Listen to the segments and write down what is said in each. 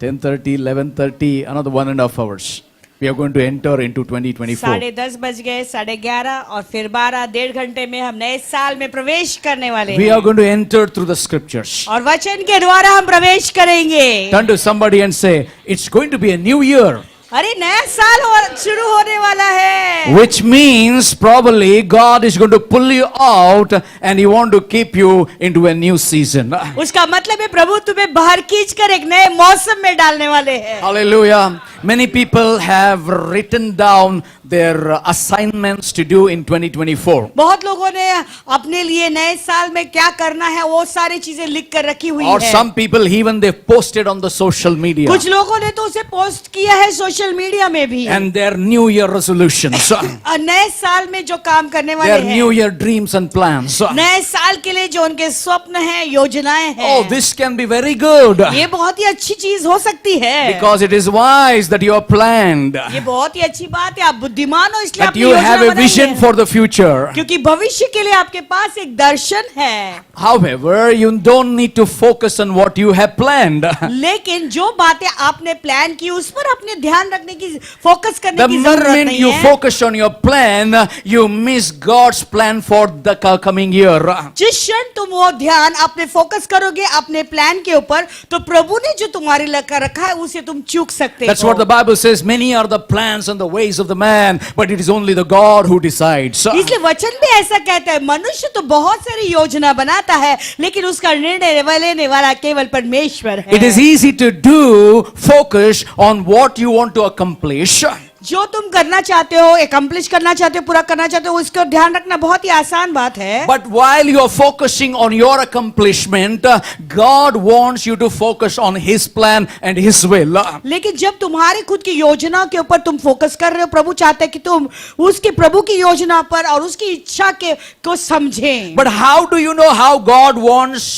10:30, 11:30, another 1.5 hours. We are going to enter into 2024. 10:30 बज गए, 11:30 और फिर 12, 1.5 घंटे में हम नए साल में प्रवेश करने वाले We हैं। are going to enter through the scriptures. और वचन के द्वारा हम प्रवेश करेंगे। Turn to somebody and say, it's going to be a new year. अरे नया साल शुरू होने वाला है। Which means probably God is going to pull you out and He want to keep you into a new season. उसका मतलब है प्रभु तुम्हें बाहर खींच कर एक नए मौसम में डालने वाले हैं। Hallelujah. Many people have written down their assignments to do in 2024. बहुत लोगों ने अपने लिए नए साल में क्या करना है वो सारी चीजें लिख कर रखी हुई Or है। some people even they posted on the social media. कुछ लोगों ने तो उसे पोस्ट किया है सोशल मीडिया में भी। And their new year resolutions. और नए साल में जो काम करने वाले Their हैं, new year dreams and plans. नए साल के लिए जो उनके स्वप्न हैं, योजनाएं हैं, Oh, this can be very good. ये बहुत ही अच्छी चीज हो सकती है। Because it is wise that you are planned. ये बहुत ही अच्छी बात है, आप बुद्धिमान हो इसलिए That आपने you योजना have a बनाई vision है। for the future. क्योंकि भविष्य के लिए आपके पास एक दर्शन है। However, you don't need to focus on what you have planned. लेकिन जो बातें आपने प्लान की उस पर अपने ध्यान रखने की, फोकस करने The की जरूरत moment नहीं you है। focus on your plan, you miss God's plan for the coming year. जिस क्षण तुम वो ध्यान अपने फोकस करोगे अपने प्लान के ऊपर, तो प्रभु ने जो तुम्हारे लगा रखा है उसे तुम चूक सकते That's हो। what the Bible says. Many are the plans and the ways of the man, but it is only the God who decides. इसलिए वचन भी ऐसा कहता है, मनुष्य तो बहुत सारी योजना बनाता है लेकिन उसका निर्णय लेने वाला केवल परमेश्वर है। It is easy to do, focus on what you want to accomplish. जो तुम करना चाहते हो, एकम्प्लिश करना चाहते हो, पूरा करना चाहते हो, उसको ध्यान रखना बहुत ही आसान बात है। But while you are focusing on your accomplishment, God wants you to focus on His plan and His will. लेकिन जब तुम्हारी खुद की योजना के ऊपर तुम फोकस कर रहे हो, प्रभु चाहते हैं कि तुम उसकी प्रभु की योजना पर और उसकी इच्छा को समझें। But how do you know how God wants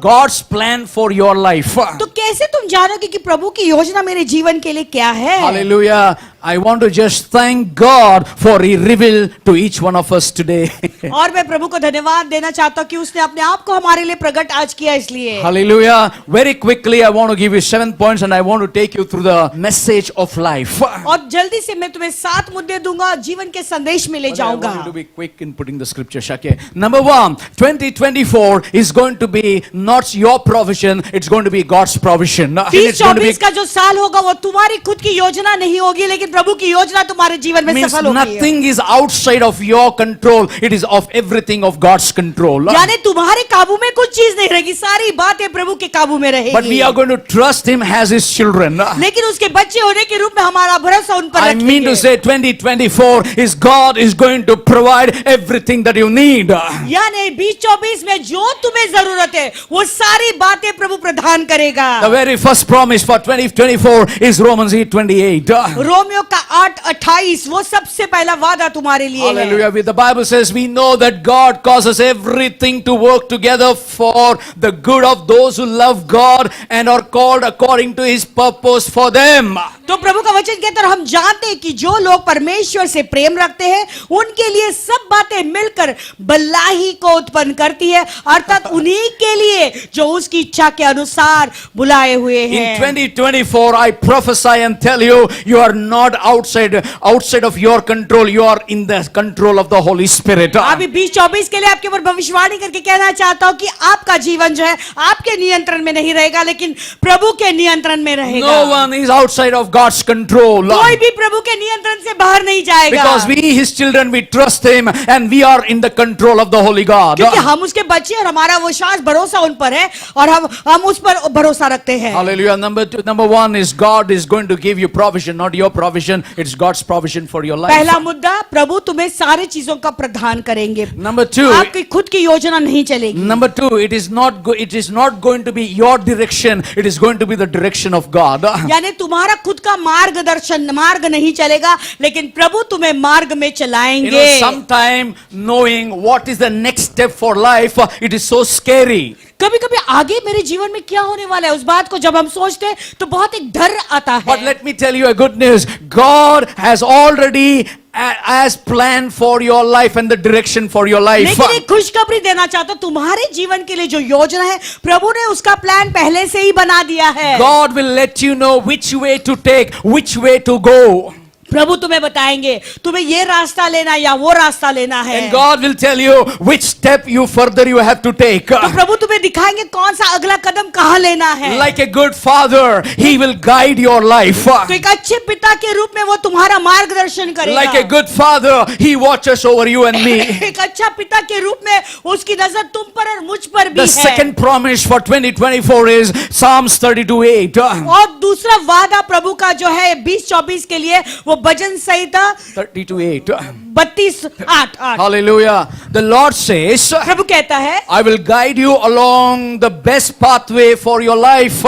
God's plan for your life? तो कैसे तुम जानोगे कि प्रभु की योजना मेरे जीवन के लिए क्या है? Hallelujah. I want to just thank God for He revealed to each one of us today. और मैं प्रभु को धन्यवाद देना चाहता हूँ कि उसने अपने आप को हमारे लिए प्रकट आज किया इसलिए। Hallelujah. Very quickly I want to give you 7 points and I want to take you through the message of life. और जल्दी से मैं तुम्हें 7 मुद्दे दूंगा, जीवन के संदेश में ले But I want you जाऊंगा। to be quick in putting the scriptures. Okay. Number 1, 2024 is going to be not your provision, it's going to be God's provision. And it's going to be 2024 का जो साल होगा वो तुम्हारी खुद की योजना नहीं होगी, लेकिन प्रभु की योजना तुम्हारे जीवन में means सफल होगी। nothing is outside of your control, it is of everything of God's control. यानी तुम्हारे काबू में कुछ चीज नहीं रहेगी, सारी बातें प्रभु के काबू में रहेगी। But we are going to trust Him as His children. लेकिन उसके बच्चे होने के रूप में हमारा भरोसा उन पर I mean रखेंगे। to say 2024 is God is going to provide everything that you need. यानी 2024 में जो तुम्हें जरूरत है वो सारी बातें प्रभु प्रदान करेगा। The very first promise for 2024 is Romans 8:28. Romeo का 8:28 वो सबसे पहला वादा तुम्हारे लिए है। Hallelujah. The Bible says we know that God causes everything to work together for the good of those who love God and are called according to His purpose for them. तो प्रभु का वचन कहता है हम जानते हैं कि जो लोग परमेश्वर से प्रेम रखते हैं उनके लिए सब बातें मिलकर भलाई को उत्पन्न करती है, अर्थात उन्हीं के लिए जो उसकी इच्छा के अनुसार बुलाए हुए हैं। In 2024 I prophesy and tell you, you are not outside of your control, you are in the control of the Holy Spirit. अभी 2024 के लिए आपके ऊपर भविष्यवाणी करके कहना चाहता हूं कि आपका जीवन जो है आपके नियंत्रण में नहीं रहेगा लेकिन प्रभु के नियंत्रण में रहेगा। No one is outside of God's control. कोई भी प्रभु के नियंत्रण से बाहर नहीं जाएगा। Because we His children, we trust Him and we are in the control of the Holy God. क्योंकि हम उसके बच्चे और हमारा विश्वास भरोसा उन पर है और हम उस पर भरोसा रखते हैं। Hallelujah. Number 1 is God is going to give you provision, not your provision. It's God's provision for your life. पहला मुद्दा, प्रभु तुम्हें सारी चीजों का प्रदान करेंगे। Number 2, आपकी खुद की योजना नहीं चलेगी। Number 2, it is not going to be your direction. It is going to be the direction of God. यानी तुम्हारा खुद का मार्ग नहीं चलेगा लेकिन प्रभु तुम्हें मार्ग में चलाएंगे। Sometime knowing what is the next step for life, it is so scary. कभी कभी आगे मेरे जीवन में क्या होने वाला है उस बात को जब हम सोचते हैं तो बहुत एक डर आता But है। let me tell you a good news. God has already as planned for your life and the direction for your life. लेकिन एक खुशखबरी देना चाहता हूं, तुम्हारे जीवन के लिए जो योजना है प्रभु ने उसका प्लान पहले से ही बना दिया है। God will let you know which way to take, which way to go. प्रभु तुम्हें बताएंगे तुम्हें ये रास्ता लेना या वो रास्ता लेना है। And God will tell you which step you further you have to take. तो प्रभु तुम्हें दिखाएंगे कौन सा अगला कदम कहाँ लेना है। Like a good father, He will guide your life. तो एक अच्छे पिता के रूप में वो तुम्हारा मार्गदर्शन करेगा। Like a good father, He watches over you and me. एक अच्छा पिता के रूप में उसकी नजर तुम पर और मुझ पर भी The है। second promise for 2024 is Psalms 32:8. और दूसरा वादा प्रभु का जो है 2024 के लिए वो भजन संहिता 32:8. 32:8। Hallelujah. The Lord says, प्रभु कहता है I will guide you along the best pathway for your life.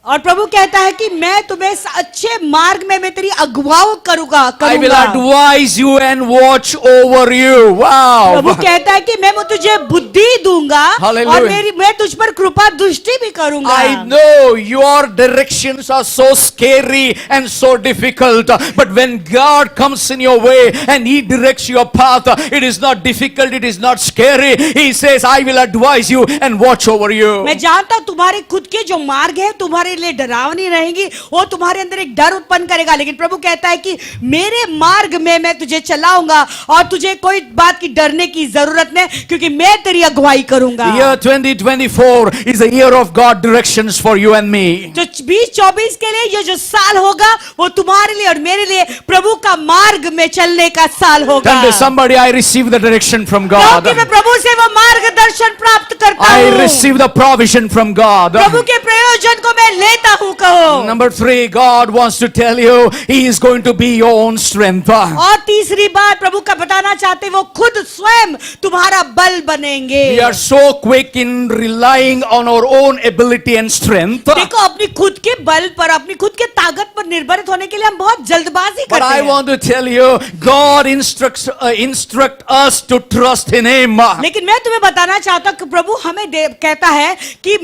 और प्रभु कहता है कि मैं तुम्हें इस अच्छे मार्ग में मैं तेरी अगुवाई I will करूंगा। advise you and watch over you. Wow. प्रभु कहता है कि मैं तुझे बुद्धि दूंगा Hallelujah. और मैं तुझ पर कृपा दृष्टि भी करूंगा। I know your directions are so scary and so difficult, but when God comes in your way and He directs your path, it is not difficult, it is not scary. He says, I will advise you and watch over you. मैं जानता हूं तुम्हारे खुद के जो मार्ग है तुम्हारे लिए डरावनी रहेंगी, वो तुम्हारे अंदर एक डर उत्पन्न करेगा, लेकिन प्रभु कहता है कि मेरे मार्ग में मैं तुझे चलाऊंगा और तुझे कोई बात की डरने की जरूरत नहीं, क्योंकि मैं तेरी अगुवाई करूंगा। The year 2024 is a year of God directions for you and me. जो 2024 के लिए ये जो साल होगा वो तुम्हारे लिए और मेरे लिए प्रभु का मार्ग में चलने का साल होगा। Tell to somebody, I receive the direction from God. क्योंकि मैं प्रभु से वो मार्गदर्शन प्राप्त करता I हूँ, receive the provision from God. प्रभु के प्रयोजन को मैं लेता हूँ। कहो Number 3, God wants to tell you He is going to be your own strength. और तीसरी बात प्रभु का बताना चाहते वो खुद स्वयं तुम्हारा बल बनेंगे। We are so quick in relying on our own ability and strength. देखो अपनी खुद के बल पर अपनी खुद के ताकत पर निर्भरित होने के लिए हम बहुत जल्दबाजी But करते I हैं। want to tell you, God instruct us to trust in Him. लेकिन मैं तुम्हें बताना चाहता हूँ कि प्रभु हमें कहता है कि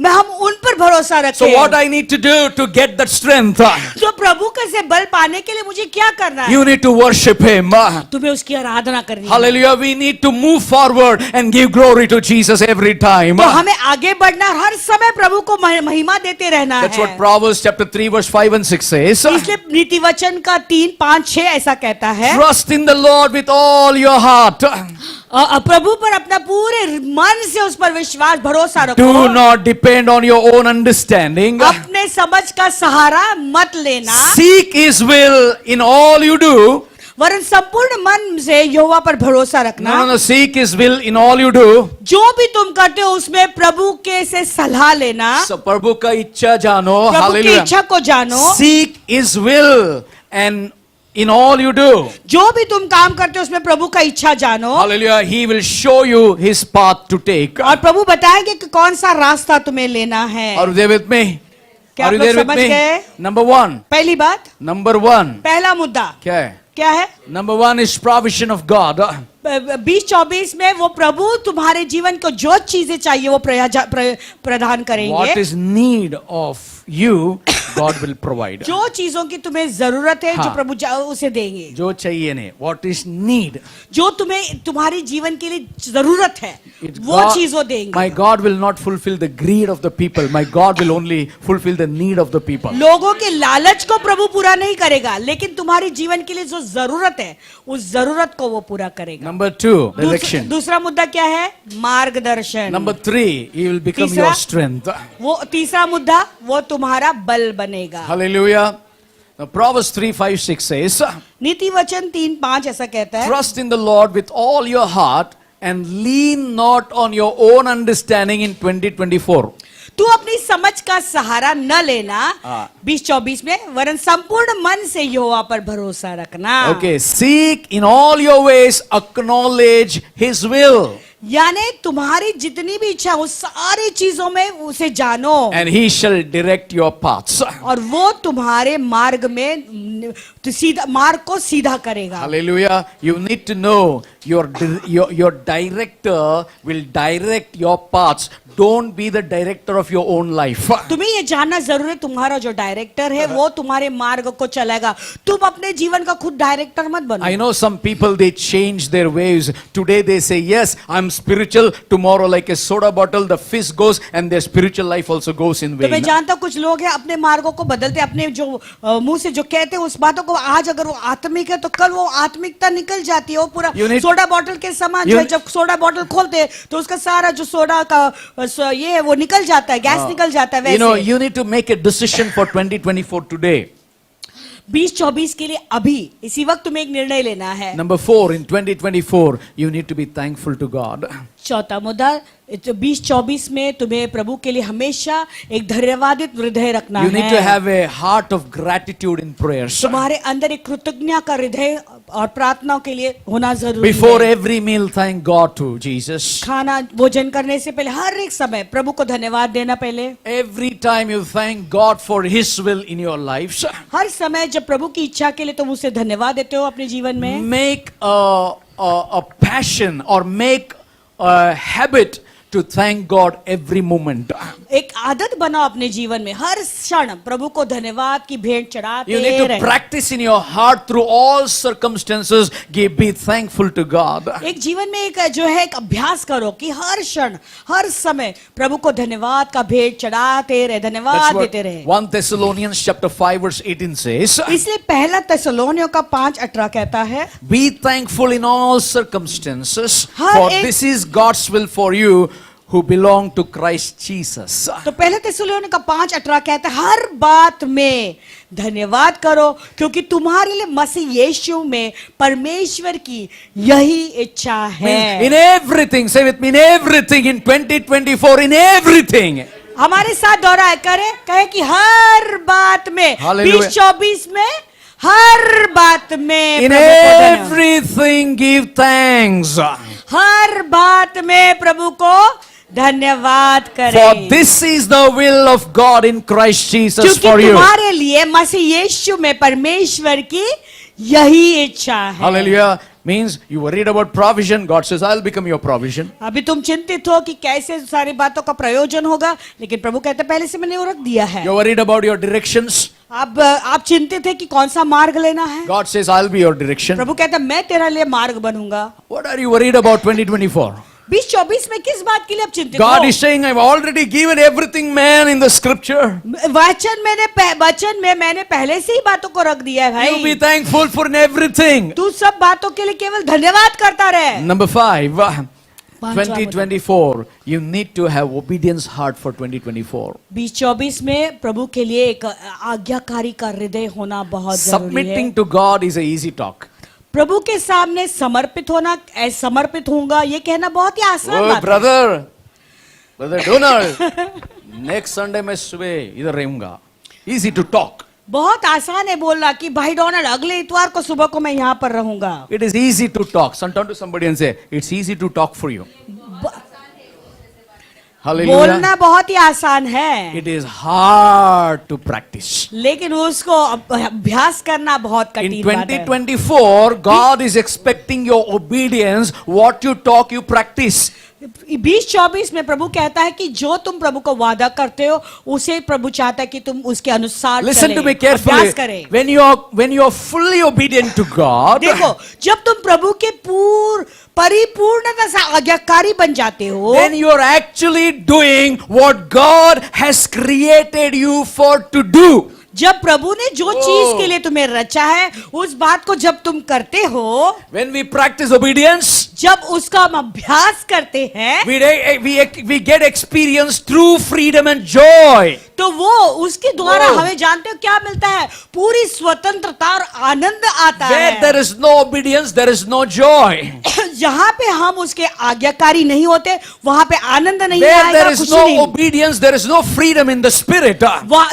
हम उन पर भरोसा रखें। So what I need to do to get that strength? तो प्रभु का से बल पाने के लिए मुझे क्या करना है? You need to worship Him. तुम्हें उसकी आराधना करनी है। Hallelujah. We need to move forward and give glory to Jesus every time. तो हमें आगे बढ़ना और हर समय प्रभु को महिमा देते रहना That's है। what Proverbs chapter 3 verse 5 and 6 says. इसलिए नीति वचन का 3, 5, 6 ऐसा कहता है Trust in the Lord with all your heart. प्रभु पर अपना पूरे मन से उस पर विश्वास भरोसा रखो। Do not depend on your own understanding. अपने समझ का सहारा मत लेना, Seek His will in all you do. वरन संपूर्ण मन से यहोवा पर भरोसा रखना। No. Seek His will in all you do. जो भी तुम करते हो उसमें प्रभु के से सलाह लेना, So, प्रभु का इच्छा जानो. प्रभु की Hallelujah. इच्छा को जानो। Seek His will and in all you do. जो भी तुम काम करते हो उसमें प्रभु का इच्छा जानो Hallelujah. He will show you His path to take. और प्रभु बताएंगे कि कौन सा रास्ता तुम्हें लेना है। Are you there with me? क्या Are you आप लोग there with समझ me? गए? Number 1. पहली बात, Number 1. पहला मुद्दा क्या है? क्या है? Number 1 is provision of God. 2024 में वो प्रभु तुम्हारे जीवन को जो चीजें चाहिए वो प्रदान करेंगे। What is need of you, God will provide. जो चीजों की तुम्हें जरूरत है जो हाँ। प्रभु उसे देंगे। जो चाहिए नहीं. What is need? जो तुम्हें तुम्हारी जीवन के लिए जरूरत है It's वो God- चीज वो देंगे। My God will not fulfill the greed of the people. My God will only fulfill the need of the people. लोगों के लालच को प्रभु पूरा नहीं करेगा, लेकिन तुम्हारी जीवन के लिए जो जरूरत है उस जरूरत को वो पूरा करेगा। Number 2, direction. दूसरा मुद्दा क्या है? मार्गदर्शन। Number 3, He will become तीसरा- your strength. वो तीसरा मुद्दा वो तुम्हारा बल बनेगा। Hallelujah. Now, Proverbs 3, 5, 6 says, नीति वचन 3, 5 ऐसा कहता है, Trust in the Lord with all your heart and lean not on your own understanding in 2024. तू अपनी समझ का सहारा न लेना हाँ। 2024 में, वरन संपूर्ण मन से यहोवा पर भरोसा रखना। Okay, seek in all your ways, acknowledge His will. यानी तुम्हारी जितनी भी इच्छा उस सारी चीजों में उसे जानो, and he shall direct your paths. और वो तुम्हारे मार्ग में सीधा मार्ग को सीधा करेगा. Hallelujah. You need to know your director will direct your paths. Don't be the director of your own life. तुम्हें ये जानना जरूरी है, तुम्हारा जो डायरेक्टर है वो तुम्हारे मार्ग को चलाएगा. तुम अपने जीवन का खुद डायरेक्टर मत बनो. I know some people, they change their ways. Today they say, yes, I'm spiritual. Tomorrow, like a soda bottle, the fizz goes and their spiritual life also goes in तो मैं vain. जानता हूँ कुछ लोग हैं अपने मार्गों को बदलते, अपने जो मुंह से जो कहते हैं उस बातों को, आज अगर वो आत्मिक है तो कल वो आत्मिकता निकल जाती है. वो पूरा You need- सोडा बॉटल के समान जो है, जब सोडा बॉटल खोलते हैं तो उसका सारा जो सोडा का ये है वो निकल जाता है, गैस निकल जाता है. You know, वैसे you need to make a decision for 2024 today. 2024 के लिए अभी इसी वक्त तुम्हें एक निर्णय लेना है. Number 4, in 2024, you need to be thankful to God. चौथा मुद्दा, 2024 में तुम्हें प्रभु के लिए हमेशा एक धन्यवादित हृदय रखना You need to है. have a heart of gratitude in prayers. तुम्हारे अंदर एक कृतज्ञता का हृदय और प्रार्थनाओं के लिए होना जरूरी Before है. every meal, thank God to Jesus. खाना भोजन करने से पहले हर एक समय प्रभु को धन्यवाद देना पहले. Every time you thank God for His will in your lives, हर समय जब प्रभु की इच्छा के लिए तुम उसे धन्यवाद देते हो अपने जीवन में, make a passion or make a habit to thank God every moment. एक आदत बनाओ अपने जीवन में हर क्षण प्रभु को धन्यवाद की भेंट You चढ़ाते need to रहे. practice in your heart through all circumstances. Be thankful to God. एक जीवन में एक जो है एक अभ्यास करो कि हर क्षण हर समय प्रभु को धन्यवाद का भेंट चढ़ाते रहे, That's धन्यवाद what देते रहे. 1 Thessalonians chapter 5 verse 18 says. इसलिए पहला तेसलोनियों का 5:18 कहता है, Be thankful in all circumstances, her for एक- this is God's will for you who belong to Christ Jesus. तो पहले तेसलोनियों का 5:18 कहता है हर बात में धन्यवाद करो क्योंकि तुम्हारे लिए मसीह यीशु में परमेश्वर की यही इच्छा है. In everything, say with me, in everything, in 2024, in everything. हमारे साथ दोहराए कहे कि हर बात में, Hallelujah. 2024 में हर बात में In प्रभु को धन्यवाद. everything give thanks. हर बात में प्रभु को धन्यवाद For करें this is the will of God in Christ Jesus क्योंकि for you. तुम्हारे लिए मसीह यीशु में परमेश्वर की यही इच्छा है. Hallelujah. Means you worried about provision. God says, I'll become your provision. अभी तुम चिंतित हो कि कैसे सारी बातों का प्रयोजन होगा, लेकिन प्रभु कहते पहले से मैंने वो रख दिया है. You're worried about your directions. अब आप चिंतित है कि कौन सा मार्ग लेना है. God says, I'll be your direction. प्रभु कहता मैं तेरा लिए मार्ग बनूंगा. What are you worried about 2024? 2024 में किस बात के लिए आप चिंतित God हो? is saying, I've already given everything, man, in the scripture. वचन में मैंने पहले से ही बातों को रख दिया है You be भाई. thankful for everything. तू सब बातों के लिए केवल धन्यवाद करता रहे. Number 5, पांचवा 2024, you need to have obedience heart for 2024. 2024 में प्रभु के लिए एक आज्ञाकारी का हृदय होना बहुत जरूरी है. Submitting to God is a easy talk. प्रभु के सामने समर्पित होना, समर्पित होऊंगा ये कहना बहुत ही आसान Oh, बात है. brother Donald, next Sunday मैं सुबह इधर रहूंगा. Easy to talk. बहुत आसान है बोलना कि भाई डोनाल्ड अगले इतवार को सुबह को मैं यहाँ पर रहूंगा. It is easy to talk. Turn to somebody and say, it's easy to talk for you. Hallelujah. बोलना बहुत ही आसान है, It is hard to practice. लेकिन उसको अभ्यास करना बहुत In कठिन बात है. 2024, God is expecting your obedience. What you talk, you practice. 2024 में प्रभु कहता है कि जो तुम प्रभु को वादा करते हो उसे प्रभु चाहता है कि तुम उसके अनुसार Listen चलें, to me carefully. अभ्यास करें. When you are fully obedient to God, देखो जब तुम प्रभु के परिपूर्णता से आज्ञाकारी बन जाते हो, then you are actually doing what God has created you for to do. जब प्रभु ने जो चीज के लिए तुम्हें रचा है उस बात को जब तुम करते हो, When we practice obedience, जब उसका हम अभ्यास करते हैं we get experience through freedom and joy. तो वो उसके द्वारा Oh. हमें जानते हो क्या मिलता है, पूरी स्वतंत्रता और आनंद आता Where there है. is no obedience, there is no joy. जहाँ पे हम उसके आज्ञाकारी नहीं होते वहां पे आनंद नहीं Where आएगा, there is खुशी no नहीं. obedience, there is no freedom in the spirit.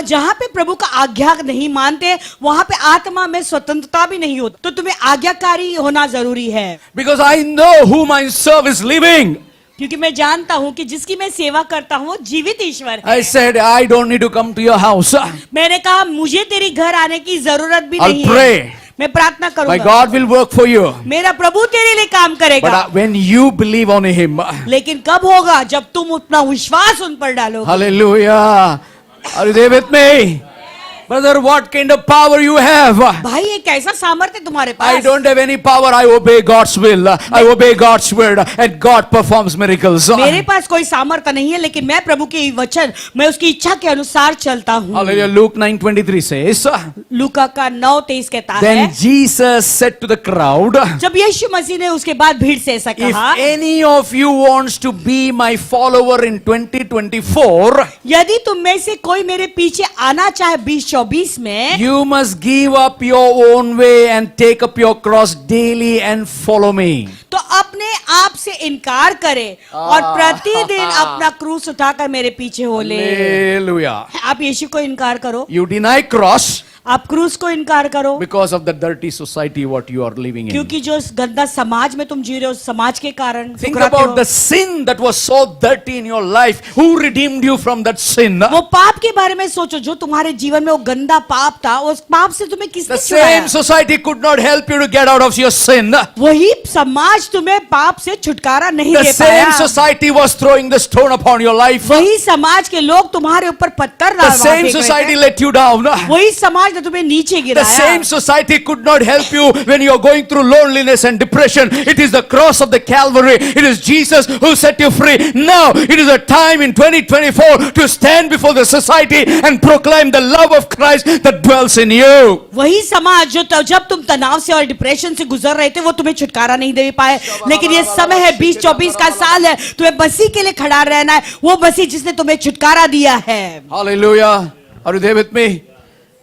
जहाँ पे प्रभु का आज्ञा नहीं मानते वहां पे आत्मा में स्वतंत्रता भी नहीं होती. तो तुम्हें आज्ञाकारी होना जरूरी है. Because I know whom I serve is living. क्योंकि मैं जानता हूँ कि जिसकी मैं सेवा करता हूँ वो जीवित ईश्वर है। I said, I don't need to come to your house. मैंने कहा मुझे तेरे घर आने की जरूरत भी I'll नहीं pray. है, मैं प्रार्थना My करूंगा, God will work for you. मेरा प्रभु तेरे लिए काम But करेगा। when you believe on Him, लेकिन कब होगा? जब तुम अपना विश्वास उन पर डालोगे। hallelujah. Are you there with me? Brother, what kind of power you have? भाई एक ऐसा सामर्थ्य तुम्हारे I pass. don't have any power. I obey God's will. I obey God's word, and God performs miracles. मेरे पास कोई सामर्थ्य नहीं है, लेकिन मैं प्रभु के वचन, मैं उसकी इच्छा के अनुसार चलता हूँ। Hallelujah. Luke 9:23 says, लूका का 9:23 कहता है, Then Jesus said to the crowd, जब यीशु मसीह ने उसके बाद भीड़ से ऐसा if कहा, any of you wants to be my follower in 2024, यदि तुम में से कोई मेरे पीछे आना चाहे 2024 में, you must give up your own way and take up your cross daily and follow me. तो अपने आप से इनकार करे और प्रतिदिन अपना क्रूस उठाकर मेरे पीछे हो ले। Hallelujah. आप यीशु को इनकार करो, You deny cross आप क्रूस को इनकार करो, because of the dirty society what you are living in. क्योंकि जो इस गंदा समाज में तुम जी रहे हो, समाज के कारण Think ठुकराते about हो। the sin that was so dirty in your life. Who redeemed you from that sin? वो पाप के बारे में सोचो जो तुम्हारे जीवन में वो गंदा पाप था, उस पाप से तुम्हें किसने The छुड़ाया? same society could not help you to get out of your sin. वही समाज तुम्हें पाप से छुटकारा नहीं The दे same पाया। society was throwing the stone upon your life. वही समाज के लोग तुम्हारे ऊपर पत्थर The same फेंक रहे society थे। let you down. वही समाज ने तुम्हें नीचे The same गिराया। society could not help you when you are going through loneliness and depression. It is the cross of the Calvary. It is Jesus who set you free. Now it is a time in 2024 to stand before the society and proclaim the love of Christ that dwells in you. वही समाज जो जब तुम तनाव से और depression से गुजर रहे थे, वो तुम्हें छुटकारा नहीं दे पाए, लेकिन ये समय है, 2024 का साल है, तुम्हें मसीह के लिए खड़ा रहना है, वो मसीह जिसने तुम्हें छुटकारा दिया है। Hallelujah. Are you there with me?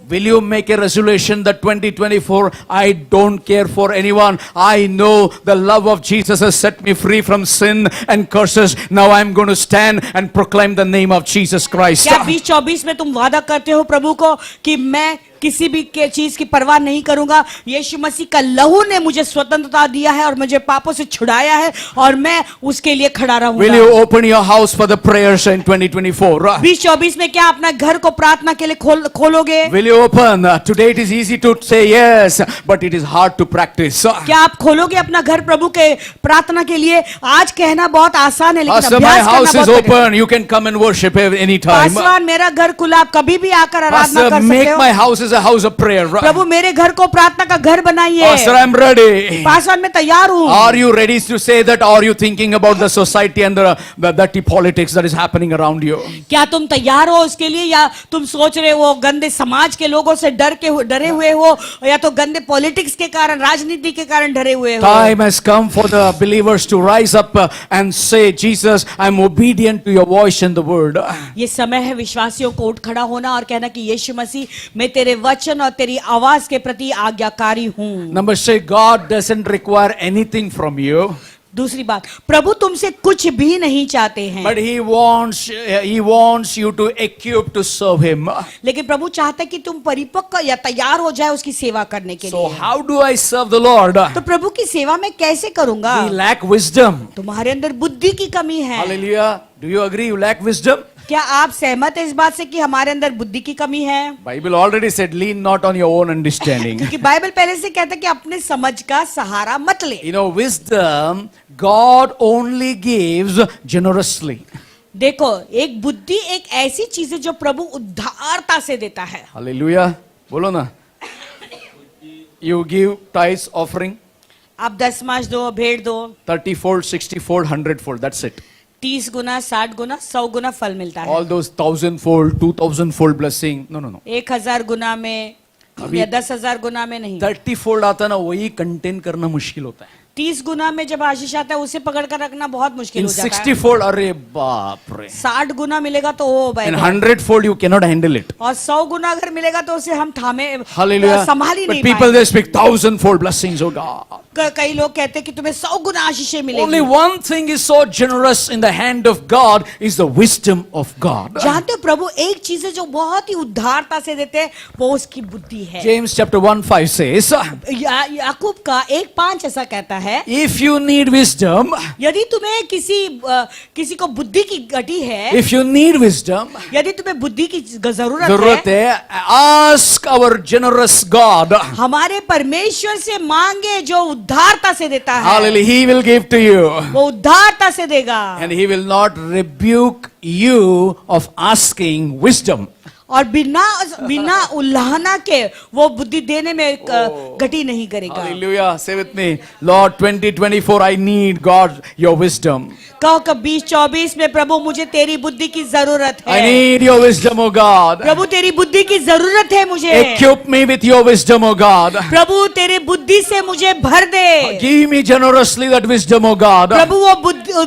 Will you make a resolution that 2024, I don't care for anyone. I know the love of Jesus has set me free from sin and curses. Now I'm going to stand and proclaim the name of Jesus Christ. क्या 2024 में तुम वादा करते हो प्रभु को कि मैं किसी भी चीज की परवाह नहीं करूंगा, यीशु मसीह का लहू ने मुझे स्वतंत्रता दिया है और मुझे पापों से छुड़ाया है और मैं उसके लिए खड़ा Will रहूंगा। you open your house for the prayers in 2024? 2024 में क्या अपना घर को प्रार्थना के लिए खोलोगे? Will you open? Today it is easy to say yes, but it is hard to practice. क्या आप खोलोगे अपना घर प्रभु के प्रार्थना के लिए? आज कहना बहुत आसान है, लेकिन Pastor, my अभ्यास house करना is बहुत कठिन है। open. You can come and worship any time. Paswan, मेरा घर खुला, आप कभी भी आकर आराधना Pastor, कर सकते make हो। my house as a house of prayer. प्रभु मेरे घर को प्रार्थना का घर बनाइए। Pastor, I'm ready. पासवान, मैं तैयार हूँ। Are you ready to say that? Or are you thinking about the society and the dirty politics that is happening around you? क्या तुम तैयार हो उसके लिए, या तुम सोच रहे हो गंदे समाज के लोगों से डरे हुए हो, या तो गंदे पॉलिटिक्स के कारण, राजनीति के कारण डरे हुए हो? Time has come for the believers to rise up and say, Jesus, I'm obedient to your voice and the word. ये समय है विश्वासियों को उठ खड़ा होना और कहना कि यीशु मसीह, मैं तेरे वचन और तेरी आवाज के प्रति आज्ञाकारी हूँ। Number 6, God doesn't require anything from you. दूसरी बात, प्रभु तुमसे कुछ भी नहीं चाहते हैं, But he wants you to equip to serve him. लेकिन प्रभु चाहता है कि तुम परिपक्व या तैयार हो जाए उसकी सेवा करने के So लिए। how do I serve the Lord? तो प्रभु की सेवा मैं कैसे करूंगा? We lack wisdom. तुम्हारे अंदर बुद्धि की कमी है। Hallelujah. Do you agree you lack wisdom? क्या आप सहमत हैं इस बात से कि हमारे अंदर बुद्धि की कमी है? Bible already said, lean not on your own understanding. क्योंकि बाइबल पहले से कहता है कि अपने समझ का सहारा मत ले। You know, wisdom, God only gives generously. देखो, एक बुद्धि एक ऐसी चीज है जो प्रभु उदारता से देता है। Hallelujah. बोलो ना. You give tithes offering. आप 10 मास दो, भेड़ दो, 30-fold, 60-fold, 100-fold. That's it. 30 गुना, 60 गुना, 100 गुना फल मिलता है। All those 1,000-fold, 2,000-fold blessing. No. 1000 गुना में या 10,000 गुना में नहीं। 30-fold आता ना, वही कंटेन करना मुश्किल होता है. 30 गुना में जब आशीष आता है उसे पकड़ कर रखना बहुत मुश्किल In हो जाता है। 60-fold, अरे बाप रे. 60 गुना मिलेगा तो वो In बैठा, 100-fold, you cannot handle it. और 100 गुना अगर मिलेगा तो उसे हम Hallelujah. संभाल ही But नहीं people, पाएंगे। they speak 1,000-fold blessings, oh God. कई लोग कहते हैं कि तुम्हें 100 गुना आशीषें Only मिलेगी। one thing is so generous in the hand of God is the wisdom of God. जानते हो प्रभु एक चीज है जो बहुत ही उदारता से देते हैं, वो उसकी बुद्धि है। James chapter 1:5 says, याकूब का 1:5 ऐसा कहता है, if you need wisdom, यदि तुम्हें किसी को बुद्धि की घटी है, if you need wisdom, यदि तुम्हें बुद्धि की जरूरत जरूरत है, है, ask our generous God. हमारे परमेश्वर से मांगे जो उद्धारता से देता है, Hallelujah. He will give to you. वो उद्धारता से देगा, And he will not rebuke you of asking wisdom. और बिना उल्लाहना के वो बुद्धि देने में घटी नहीं करेगा। Hallelujah. Say with me, Lord, 2024, I need God, your wisdom. कहो कब 2024 में प्रभु मुझे तेरी बुद्धि की जरूरत I है, need your wisdom, O God. प्रभु तेरी बुद्धि की जरूरत है मुझे, Equip me with your wisdom, O God. प्रभु तेरे बुद्धि से मुझे भर दे, Give me generously that wisdom, O God, प्रभु वो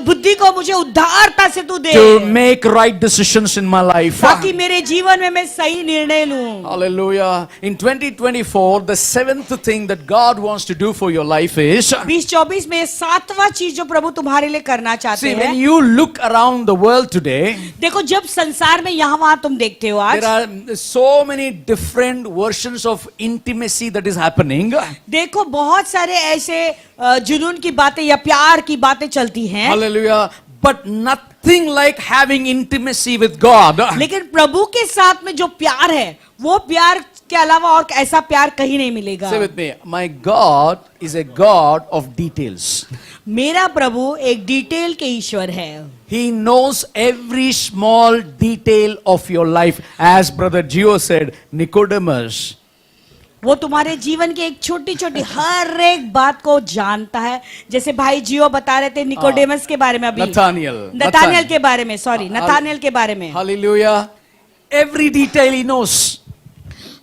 बुद्धि को मुझे उद्धारता से तू दे, to make right decisions in my life. ताकि मेरे जीवन में मैं सही निर्णय लूं। Hallelujah. In 2024, the seventh thing that God wants to do for your life is, 2024 में 7वां चीज जो प्रभु तुम्हारे लिए करना चाहते see, हैं, when you look around the world today, देखो जब संसार में यहाँ वहां तुम देखते हो आज, there are so many different versions of intimacy that is happening. देखो बहुत सारे ऐसे जुनून की बातें या प्यार की बातें चलती हैं, Hallelujah. But nothing like having intimacy with God. लेकिन प्रभु के साथ में जो प्यार है वो प्यार के अलावा और ऐसा प्यार कहीं नहीं मिलेगा। Say with me, my God is a God of details. मेरा प्रभु एक डिटेल के ईश्वर है, He knows every small detail of your life. As Brother Gio said, Nicodemus, वो तुम्हारे जीवन की एक छोटी छोटी हर एक बात को जानता है। जैसे भाई जियो बता रहे थे निकोडेमस के बारे में, अभी नथानियल के बारे में, सॉरी नथानियल के बारे में, Hallelujah. Every detail he knows.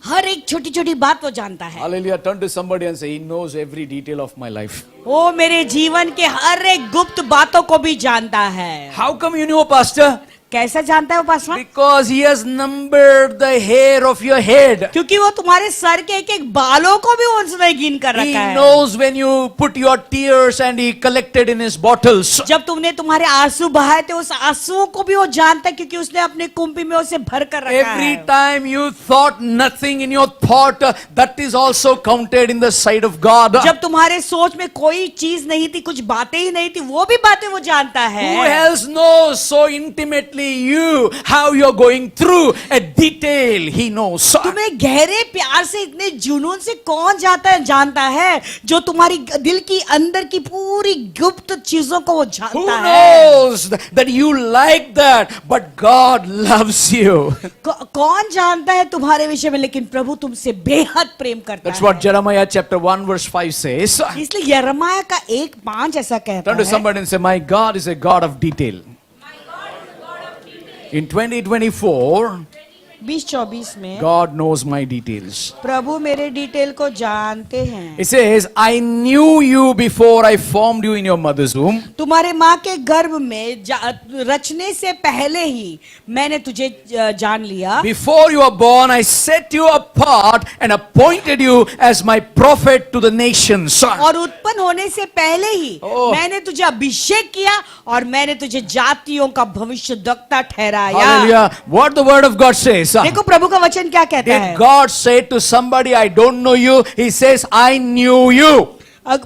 हर एक छोटी छोटी बात वो जानता है। Hallelujah. Turn to somebody and say, He knows every detail of my life. वो मेरे जीवन के हर एक गुप्त बातों को भी जानता है। How come you know, Pastor? कैसे जानता है वो Paswan? Because he has numbered the hair of your head. क्योंकि वो तुम्हारे सर के एक एक बालों को भी उसने गिन कर He रखा है। knows when you put your tears and he collected in his bottles. जब तुमने तुम्हारे आंसू बहाए थे उस आंसुओं को भी वो जानता है, क्योंकि उसने अपने कुंपी में उसे भर कर रखा Every है। time you thought nothing in your thought, that is also counted in the sight of God. जब तुम्हारे सोच में कोई चीज नहीं थी, कुछ बातें ही नहीं थी, वो भी बातें वो जानता है। Who else knows so intimately you how you're going through a detail he knows. तुम्हें गहरे प्यार से इतने जुनून से कौन जानता है जो तुम्हारी दिल की अंदर की पूरी गुप्त चीजों को वो Who जानता है। knows that you like that, but God loves you. कौन जानता है तुम्हारे विषय में, लेकिन प्रभु तुमसे बेहद प्रेम करता That's है। what Jeremiah chapter 1 verse 5 says. इसलिए यिर्मयाह का 1:5 ऐसा कहता Turn to है, somebody and say, my God is a God of detail. In 2024, 2024 में God knows my details. प्रभु मेरे डिटेल को जानते हैं। It says, I knew you before I formed you in your mother's womb. तुम्हारे माँ के गर्भ में रचने से पहले ही मैंने तुझे जान लिया। Before you were born, I set you apart and appointed you as my prophet to the nations. और उत्पन्न होने से पहले ही मैंने तुझे अभिषेक किया और मैंने तुझे जातियों का भविष्यद्वक्ता ठहराया। Hallelujah. What the word of God says. देखो प्रभु का वचन क्या कहता है। Did God say to somebody, I don't know you? He says, I knew you.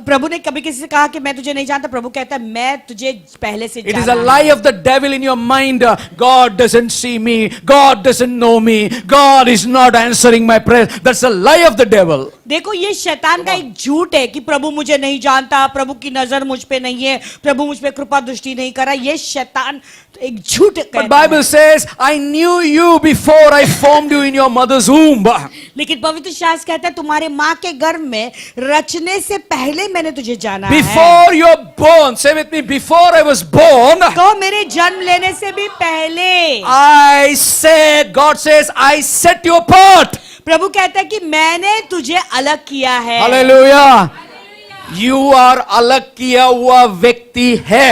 प्रभु ने कभी किसी से कहा कि मैं तुझे नहीं जानता? प्रभु कहता है मैं तुझे पहले से It is जाना a है। lie of the devil in your mind. God doesn't see me. God doesn't know me. God is not answering my prayer. That's a lie of the devil. देखो ये शैतान का एक झूठ है कि प्रभु मुझे नहीं जानता, प्रभु की नजर मुझ पे नहीं है, प्रभु मुझ पे कृपा दृष्टि नहीं कर रहा। ये शैतान एक झूठ But कहता Bible है। says, I knew you before I formed you in your mother's womb. लेकिन पवित्र शास्त्र कहता है तुम्हारे माँ के गर्भ में रचने से पहले मैंने तुझे जाना है। Before you're born, say with me, before I was born, कहो मेरे जन्म लेने से भी पहले I said, God says, I set you apart. प्रभु कहता है कि मैंने तुझे अलग किया है। Hallelujah. You are अलग किया हुआ व्यक्ति है.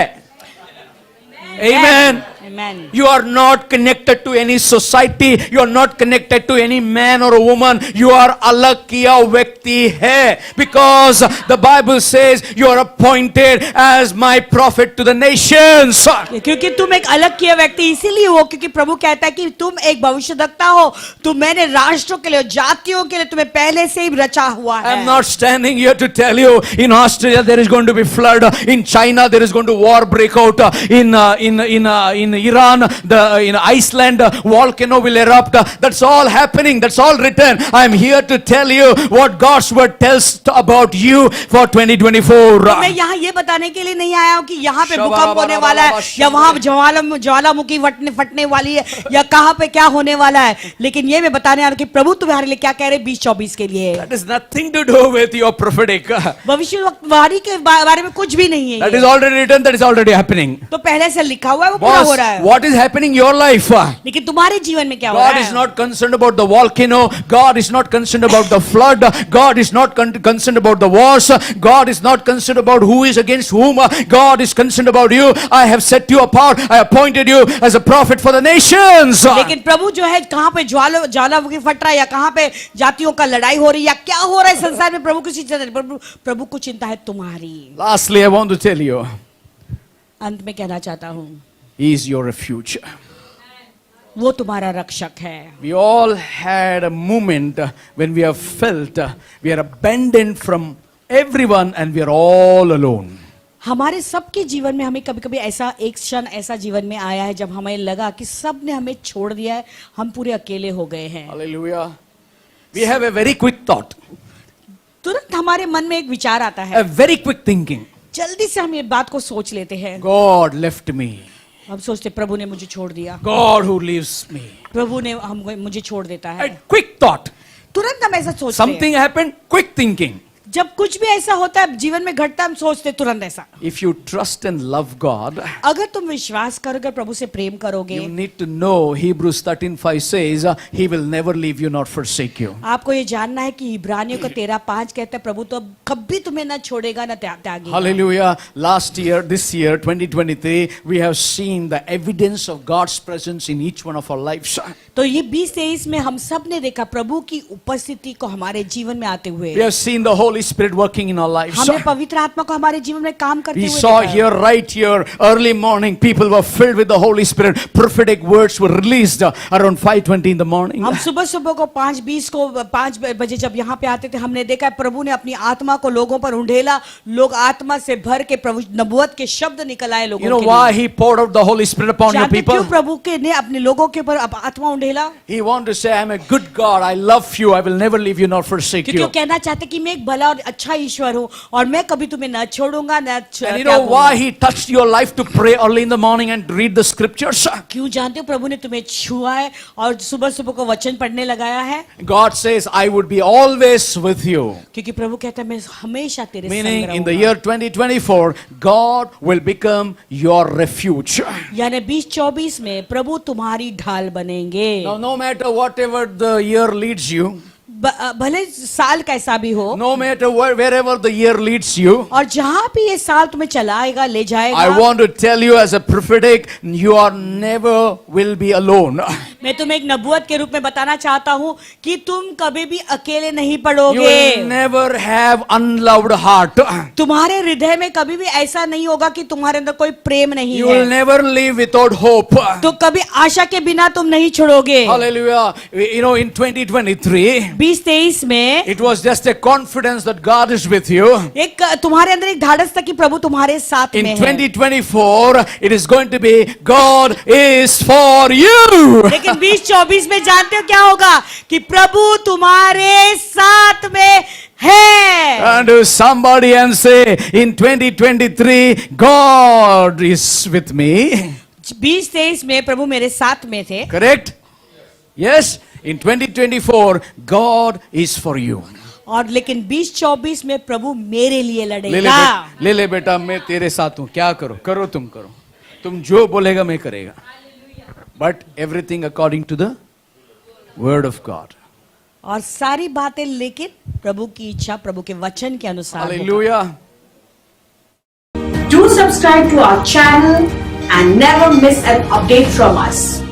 Amen. Amen. You are not connected to any society. You are not connected to any man or a woman. You are अलग किया व्यक्ति है. Because the Bible says you are appointed as my prophet to the nations. क्योंकि तुम एक अलग किया व्यक्ति इसीलिए हो क्योंकि प्रभु कहता है कि तुम एक भविष्यद्वक्ता हो. तुम मैंने राष्ट्रों के लिए, जातियों के लिए तुम्हें पहले से ही रचा हुआ है. I'm not standing here to tell you in Australia there is going to be flood. In China there is going to war break out. In Iran, in Iceland, volcano will erupt. That's all happening. That's all written. I am here to tell you what God's word tells about you for 2024. मैं यहाँ ये बताने के लिए नहीं आया हूँ कि यहाँ पे भूकंप होने वाला है या वहाँ ज्वालामुखी फटने वाली है या कहाँ पे क्या होने वाला है. लेकिन ये मैं बताने आ रहा हूँ कि प्रभु तुम्हारे लिए क्या कह रहे 2024 के लिए. That is nothing to do with your prophetic. भविष्यवाणी के बारे में कुछ भी नहीं है. That is already written. That is already happening. तो पहले से लिखा हुआ है वो पूरा हो रहा है. What is happening in your life? लेकिन तुम्हारे जीवन में क्या हो रहा है? God is not concerned about the volcano. God is not concerned about the flood. God is not concerned about the wars. God is not concerned about who is against whom. God is concerned about you. I have set you apart. I appointed you as a prophet for the nations. लेकिन प्रभु जो है कहाँ पे ज्वालामुखी फट रहा है या कहाँ पे जातियों का लड़ाई हो रही है या क्या हो रहा है संसार में, प्रभु को चिंता नहीं. प्रभु को चिंता है तुम्हारी. Lastly, I want to tell you, अंत में कहना चाहता हूँ, He is your refuge. वो तुम्हारा रक्षक है. We all had a moment when we have felt we are abandoned from everyone and we are all alone. हमारे सबके जीवन में हमें कभी कभी ऐसा एक क्षण ऐसा जीवन में आया है जब हमें लगा कि सब ने हमें छोड़ दिया है, हम पूरे अकेले हो गए हैं. Hallelujah. We have a very quick thought. तुरंत हमारे मन में एक विचार आता है. A very quick thinking. जल्दी से हम ये बात को सोच लेते हैं. God left me. हम सोचते प्रभु ने मुझे छोड़ दिया. God who leaves me. प्रभु ने मुझे छोड़ देता है. A quick thought. तुरंत हम ऐसा सोचते हैं. Something happened, quick thinking. जब कुछ भी ऐसा होता है जीवन में घटता हम सोचते तुरंत ऐसा. If you trust and love God, अगर तुम विश्वास करोगे, प्रभु से प्रेम करोगे, you need to know Hebrews 13:5 says He will never leave you nor forsake you. आपको ये जानना है कि इब्रानियों का 13:5 कहता है प्रभु तो कभी तुम्हें ना छोड़ेगा ना त्यागेगा. Hallelujah. Last year, this year 2023, we have seen the evidence of God's presence in each one of our lives. तो ये 2023 में हम सब ने देखा प्रभु की उपस्थिति को हमारे जीवन में आते हुए. We have seen the Holy Spirit working in our lives. हमने पवित्र आत्मा को हमारे जीवन में काम करते We हुए saw देखा. here, right here, early morning, people were filled with the Holy Spirit. Prophetic words were released around 5:20 in the morning. हम सुबह सुबह को 5:20 को 5 बजे जब यहाँ पे आते थे हमने देखा प्रभु ने अपनी आत्मा को लोगों पर उंडेला. लोग आत्मा से भर के प्रभु नबुवत के शब्द निकल आए लोगों You know के why लिए. He poured out the Holy Spirit upon your जानते people? क्यों प्रभु के ने अपने लोगों के ऊपर आत्मा उंडेला? He wanted to say, I'm a good God. I love you. I will never leave you nor forsake क्योंकि वो you. कहना चाहते कि मैं एक भला और अच्छा ईश्वर हूँ और मैं कभी तुम्हें न छोड़ूंगा न And you know why He touched your life to pray early in the morning and read the scriptures? क्यों जानते हो प्रभु ने तुम्हें छुआ है और सुबह सुबह को वचन पढ़ने लगाया है? God says, I would be always with you. क्योंकि प्रभु कहता है मैं हमेशा तेरे संग Meaning in the रहूंगा. year 2024, God will become your refuge. यानी 2024 में प्रभु तुम्हारी ढाल बनेंगे. Now, no matter whatever the year leads you, भले साल कैसा भी हो, no matter wherever the year leads you, और जहां भी ये साल तुम्हें चलाएगा ले जाएगा, I want to tell you as a prophetic, you are never will be alone. मैं तुम्हें एक नबूवत के रूप में बताना चाहता हूँ कि तुम कभी भी अकेले नहीं You पड़ोगे. will never have unloved heart. तुम्हारे हृदय में कभी भी ऐसा नहीं होगा कि तुम्हारे अंदर कोई प्रेम नहीं You will है. never live without hope. तो कभी आशा के बिना तुम नहीं छोड़ोगे. Hallelujah. You know, in 2023, 2023 में it was just a confidence that God is with you. एक तुम्हारे अंदर एक धाड़स था कि प्रभु तुम्हारे साथ In में है. 2024, it is going to be God is for you. लेकिन 2024 में जानते हो क्या होगा कि प्रभु तुम्हारे साथ में है. And to somebody and say, in 2023, God is with me. 2023 में प्रभु मेरे साथ में थे. Correct? Yes. In 2024, God is for you. और लेकिन 2024 में प्रभु मेरे लिए ले लड़ेगा. ले बेटा, मैं तेरे साथ हूं. क्या करो करो, तुम करो. तुम जो बोलेगा मैं करेगा. But everything according to the word of God. और सारी बातें लेकिन प्रभु की इच्छा, प्रभु के वचन के अनुसार होगा. Hallelujah. Do subscribe to our channel, and never miss an update from us.